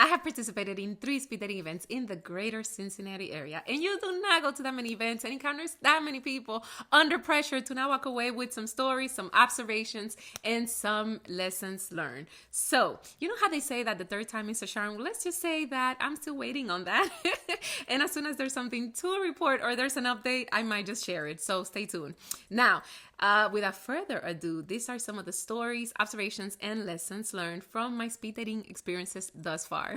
have participated in 3 speed dating events in the greater Cincinnati area. And you do not go to that many events and encounter that many people under pressure to now walk away with some stories, some observations, and some lessons learned. So, you know how they say that the third time is a charm? Well, let's just say that I'm still waiting on that. And as soon as there's something to report or there's an update, I might just share it. So stay tuned. Now, without further ado, these are some of the stories, observations, and lessons learned from my speed dating experiences thus far.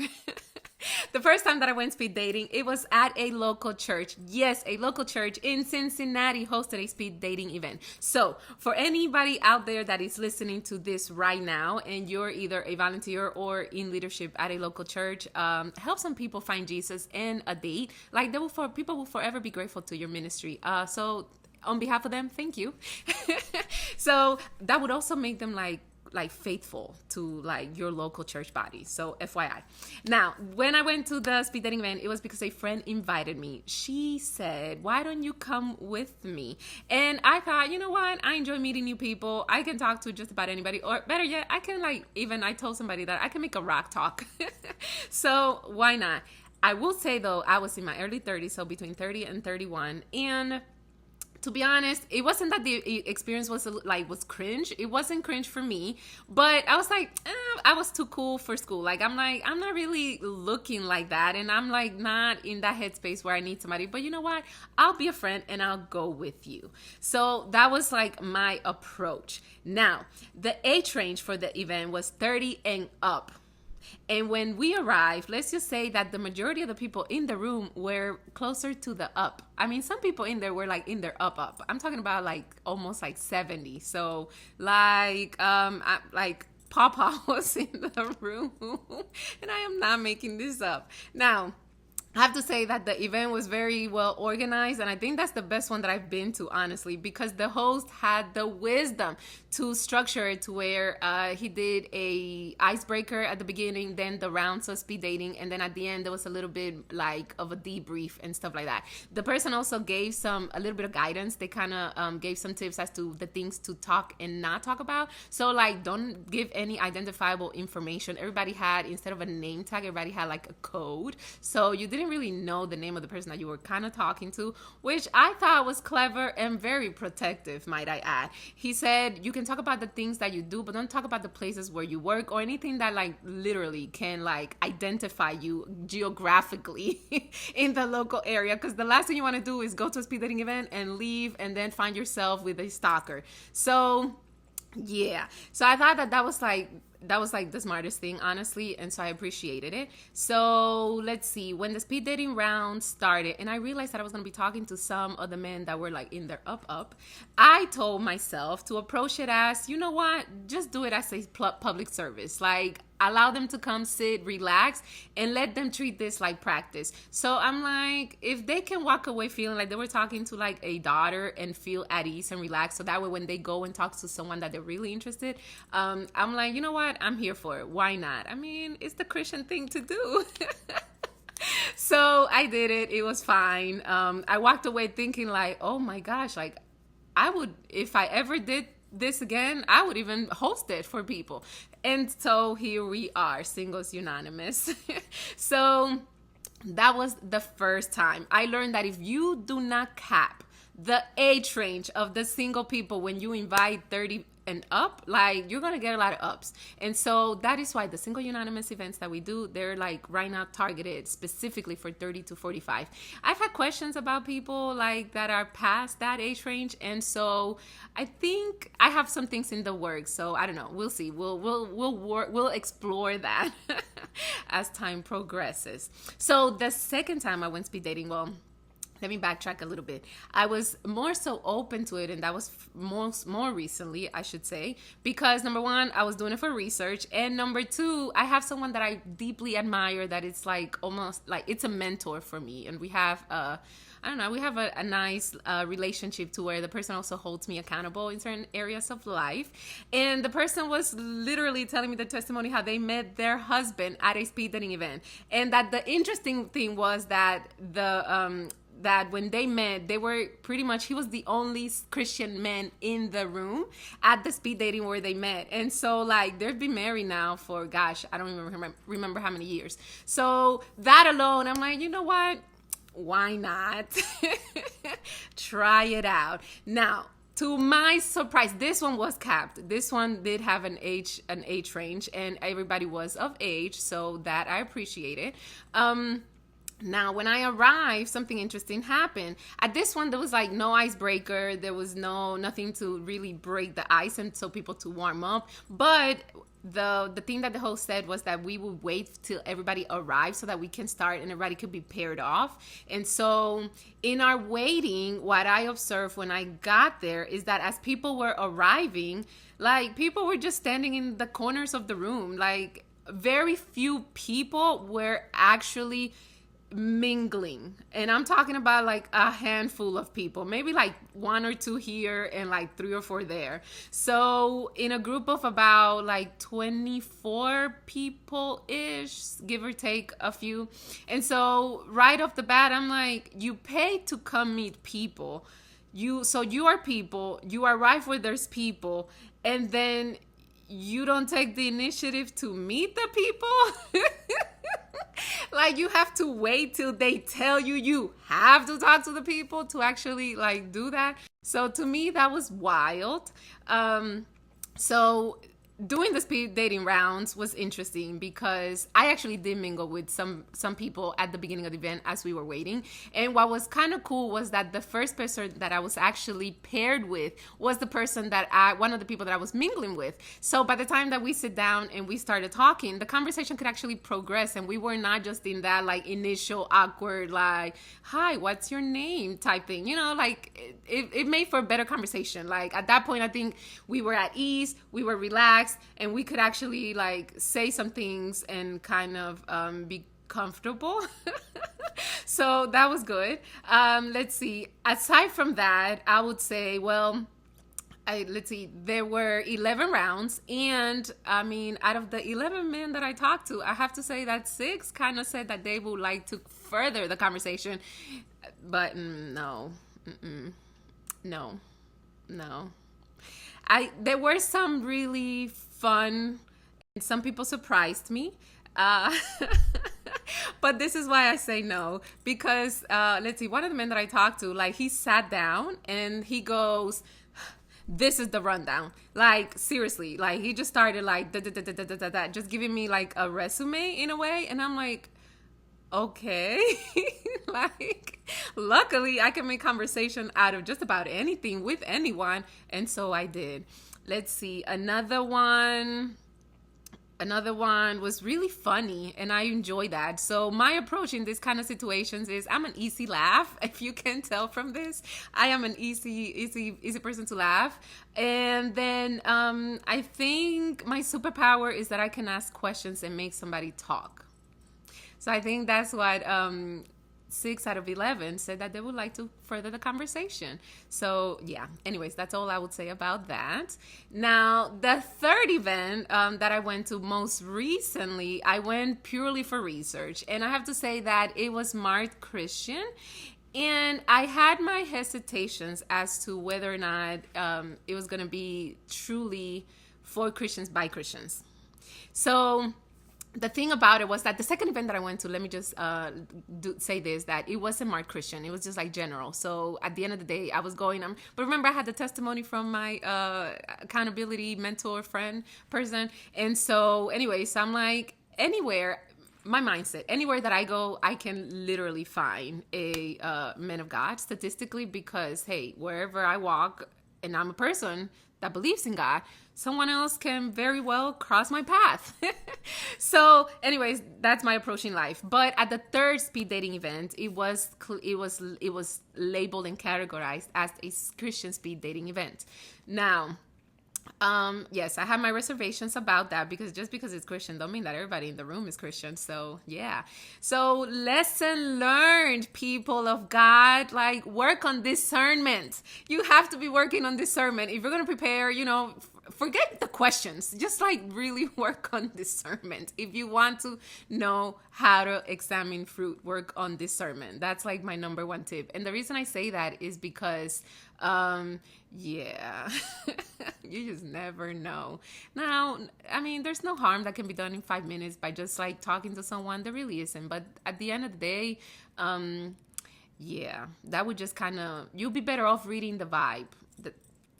The first time that I went speed dating, it was at a local church. Yes, a local church in Cincinnati hosted a speed dating event. So for anybody out there that is listening to this right now and you're either a volunteer or in leadership at a local church, help some people find Jesus and a date. Like people will forever be grateful to your ministry. So on behalf of them, thank you. So that would also make them like faithful to like your local church body. So FYI. Now, when I went to the speed dating event, it was because a friend invited me. She said, why don't you come with me? And I thought, you know what? I enjoy meeting new people. I can talk to just about anybody, or better yet, I can I told somebody that I can make a rock talk. So why not? I will say though, I was in my early 30s, so between 30 and 31. And to be honest, it wasn't that the experience was cringe. It wasn't cringe for me, but I was like, I was too cool for school. I'm not really looking like that. And I'm like not in that headspace where I need somebody, but you know what? I'll be a friend and I'll go with you. So that was like my approach. Now, the age range for the event was 30 and up. And when we arrived, let's just say that the majority of the people in the room were closer to the up. I mean, some people in there were like in their up. I'm talking about like almost like 70. So Papa was in the room, and I am not making this up. Now, I have to say that the event was very well organized, and I think that's the best one that I've been to, honestly, because the host had the wisdom to structure it to where he did a icebreaker at the beginning, then the rounds of speed dating, and then at the end there was a little bit like of a debrief and stuff like that. The person also gave a little bit of guidance. They kind of gave some tips as to the things to talk and not talk about. So like, don't give any identifiable information. Everybody had, instead of a name tag, everybody had like a code. So you didn't really know the name of the person that you were kind of talking to, which I thought was clever and very protective, might I add. He said, you can talk about the things that you do, but don't talk about the places where you work or anything that like literally can like identify you geographically in the local area, because the last thing you want to do is go to a speed dating event and leave and then find yourself with a stalker. So yeah, so I thought that was like the smartest thing, honestly, and so I appreciated it. So let's see, when the speed dating round started and I realized that I was going to be talking to some of the men that were like in their up, I told myself to approach it as, you know what, just do it as a public service. Like, allow them to come sit, relax, and let them treat this like practice. So I'm like, if they can walk away feeling like they were talking to like a daughter and feel at ease and relax, so that way when they go and talk to someone that they're really interested, I'm like, you know what, I'm here for it. Why not? I mean, it's the Christian thing to do. So I did it. It was fine. I walked away thinking like, oh my gosh, like I would, if I ever did this again, I would even host it for people. And so here we are, Singles Unanimous. So that was the first time I learned that if you do not cap the age range of the single people when you invite 30 and up, like you're gonna get a lot of ups. And so that is why the Single Unanimous events that we do, they're like right now targeted specifically for 30 to 45. I've had questions about people like that are past that age range, and so I think I have some things in the works. So I don't know, we'll see. We'll explore that as time progresses. So the second time I went speed dating, well, let me backtrack a little bit. I was more so open to it, and that was more recently, I should say, because number one, I was doing it for research, and number two, I have someone that I deeply admire that it's like almost like it's a mentor for me, and we have we have a nice relationship to where the person also holds me accountable in certain areas of life. And the person was literally telling me the testimony how they met their husband at a speed dating event. And that the interesting thing was that that when they met, they were pretty much, he was the only Christian man in the room at the speed dating where they met. And so like they've been married now for, gosh, I don't even remember how many years. So that alone, I'm like, you know what? Why not? Try it out. Now, to my surprise, this one was capped. This one did have an age range, and everybody was of age, so that I appreciated. Now, when I arrived, something interesting happened. At this one, there was like no icebreaker. There was nothing to really break the ice and so people to warm up. But the thing that the host said was that we would wait till everybody arrived so that we can start and everybody could be paired off. And so in our waiting, what I observed when I got there is that as people were arriving, like people were just standing in the corners of the room. Like very few people were actually mingling, and I'm talking about like a handful of people, maybe like 1 or 2 here and like 3 or 4 there. So in a group of about like 24 people ish, give or take a few. And so right off the bat, I'm like, you pay to come meet people, you are people, you arrive where there's people, and then you don't take the initiative to meet the people. Like you have to wait till they tell you have to talk to the people to actually like do that. So to me, that was wild. So doing the speed dating rounds was interesting because I actually did mingle with some people at the beginning of the event as we were waiting. And what was kind of cool was that the first person that I was actually paired with was the person that one of the people that I was mingling with. So by the time that we sit down and we started talking, the conversation could actually progress, and we were not just in that like initial awkward like, hi, what's your name type thing, you know, like it made for a better conversation. Like at that point, I think we were at ease, we were relaxed, and we could actually like say some things and kind of be comfortable. So that was good. Let's see. Aside from that, I would say, well, let's see, there were 11 rounds, and I mean, out of the 11 men that I talked to, I have to say that 6 kind of said that they would like to further the conversation, but no. There were some really fun, and some people surprised me. But this is why I say no, because let's see, one of the men that I talked to, like he sat down and he goes, this is the rundown. Like seriously, like he just started like just giving me like a resume in a way, and I'm like, okay. Like luckily I can make conversation out of just about anything with anyone, and so I did. Let's see, another one was really funny, and I enjoy that. So my approach in this kind of situations is I'm an easy laugh. If you can tell from this, I am an easy person to laugh. And then I think my superpower is that I can ask questions and make somebody talk. So I think that's what 6 out of 11 said that they would like to further the conversation. So yeah, anyways, that's all I would say about that. Now, the third event that I went to most recently, I went purely for research. And I have to say that it was marked Christian. And I had my hesitations as to whether or not it was going to be truly for Christians by Christians. So the thing about it was that the second event that I went to, let me just say this, that it wasn't marked Christian. It was just like general. So at the end of the day, I was going, but remember I had the testimony from my accountability mentor friend person. And so anyway, so I'm like, anywhere, my mindset, anywhere that I go, I can literally find a man of God statistically, because hey, wherever I walk and I'm a person that believes in God, someone else can very well cross my path. So anyways, that's my approach in life. But at the third speed dating event, it was labeled and categorized as a Christian speed dating event. Now, yes, I have my reservations about that, because just because it's Christian don't mean that everybody in the room is Christian. So yeah. So lesson learned, people of God, like work on discernment. You have to be working on discernment. If you're going to prepare, forget the questions. Just like really work on discernment. If you want to know how to examine fruit, work on discernment. That's like my number one tip. And the reason I say that is because, yeah, you just never know. Now, I mean, there's no harm that can be done in 5 minutes by just like talking to someone. There really isn't. But at the end of the day, yeah, that would just kind of, you'll be better off reading the vibe.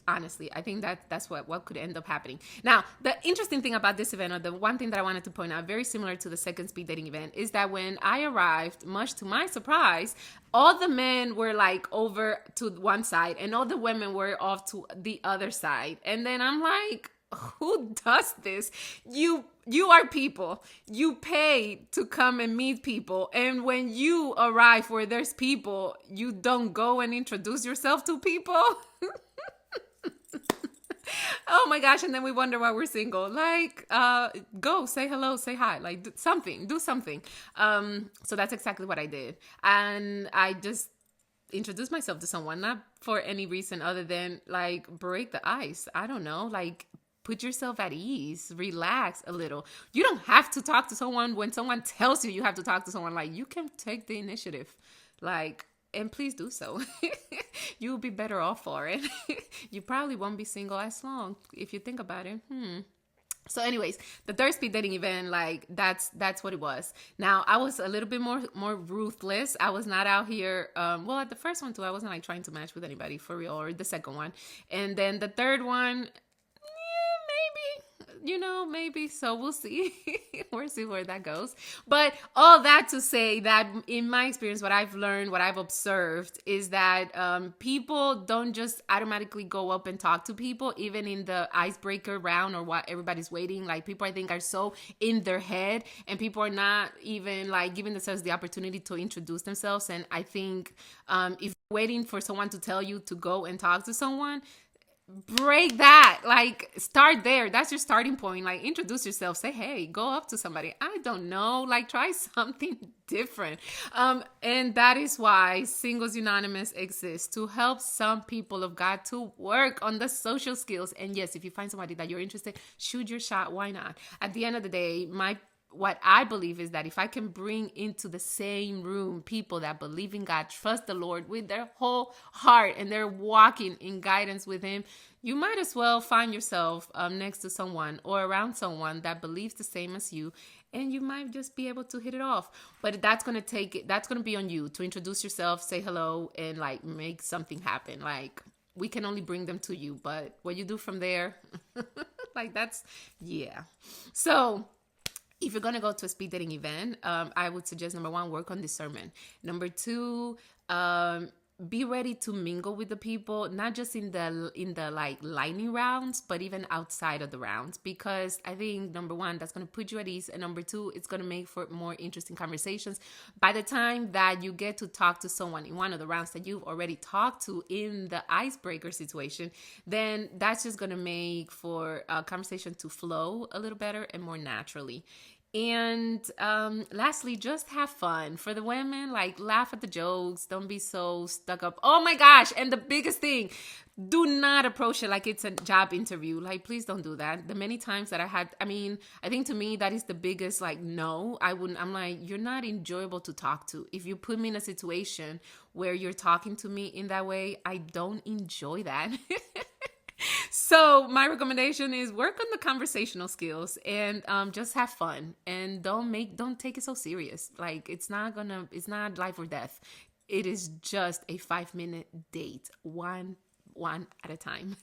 Honestly, I think that's what could end up happening. Now, the interesting thing about this event, or the one thing that I wanted to point out, very similar to the second speed dating event, is that when I arrived, much to my surprise, all the men were like over to one side and all the women were off to the other side. And then I'm like, who does this? You are people. You pay to come and meet people. And when you arrive where there's people, you don't go and introduce yourself to people. Oh my gosh. And then we wonder why we're single. Like, go say hello, say hi, like do something. So that's exactly what I did. And I just introduced myself to someone, not for any reason other than like break the ice. I don't know, like put yourself at ease, relax a little. You don't have to talk to someone when someone tells you have to talk to someone. Like, you can take the initiative, like, and please do so. You'll be better off for it. You probably won't be single as long if you think about it. So anyways, the third speed dating event, like that's what it was. Now, I was a little bit more ruthless. I was not out here. Well, at the first one too, I wasn't like trying to match with anybody for real, or the second one. And then the third one, maybe. So we'll see. We'll see where that goes. But all that to say that in my experience, what I've learned, what I've observed is that people don't just automatically go up and talk to people, even in the icebreaker round or what everybody's waiting. Like, people, I think, are so in their head, and people are not even like giving themselves the opportunity to introduce themselves. And I think if you're waiting for someone to tell you to go and talk to someone, break that. Like, start there. That's your starting point. Like, introduce yourself, say hey, go up to somebody, I don't know, like try something different. And that is why Singles Unanimous exists, to help some people of God to work on the social skills. And yes, if you find somebody that you're interested, shoot your shot. Why not? At the end of the day, what I believe is that if I can bring into the same room people that believe in God, trust the Lord with their whole heart, and they're walking in guidance with Him, you might as well find yourself next to someone or around someone that believes the same as you, and you might just be able to hit it off. But that's going to be on you to introduce yourself, say hello, and like make something happen. Like, we can only bring them to you, but what you do from there, like yeah. So, if you're going to go to a speed dating event, I would suggest, number one, work on discernment. Number two, be ready to mingle with the people, not just in the like lightning rounds, but even outside of the rounds, because I think, number one, that's going to put you at ease, and number two, it's going to make for more interesting conversations. By the time that you get to talk to someone in one of the rounds that you've already talked to in the icebreaker situation, then that's just going to make for a conversation to flow a little better and more naturally. And lastly, just have fun. For the women, like, laugh at the jokes. Don't be so stuck up. Oh my gosh. And the biggest thing, do not approach it like it's a job interview. Like, please don't do that. The many times that I think to me, that is the biggest, like, no, I'm like, you're not enjoyable to talk to. If you put me in a situation where you're talking to me in that way, I don't enjoy that. So my recommendation is work on the conversational skills, and just have fun, and don't take it so serious. Like, it's not life or death. It is just a 5-minute date, one at a time.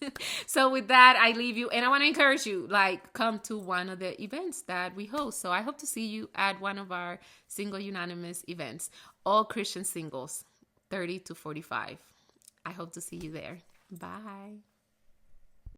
So with that, I leave you, and I want to encourage you, like, come to one of the events that we host. So I hope to see you at one of our Single Unanimous events, all Christian singles, 30 to 45. I hope to see you there. Bye.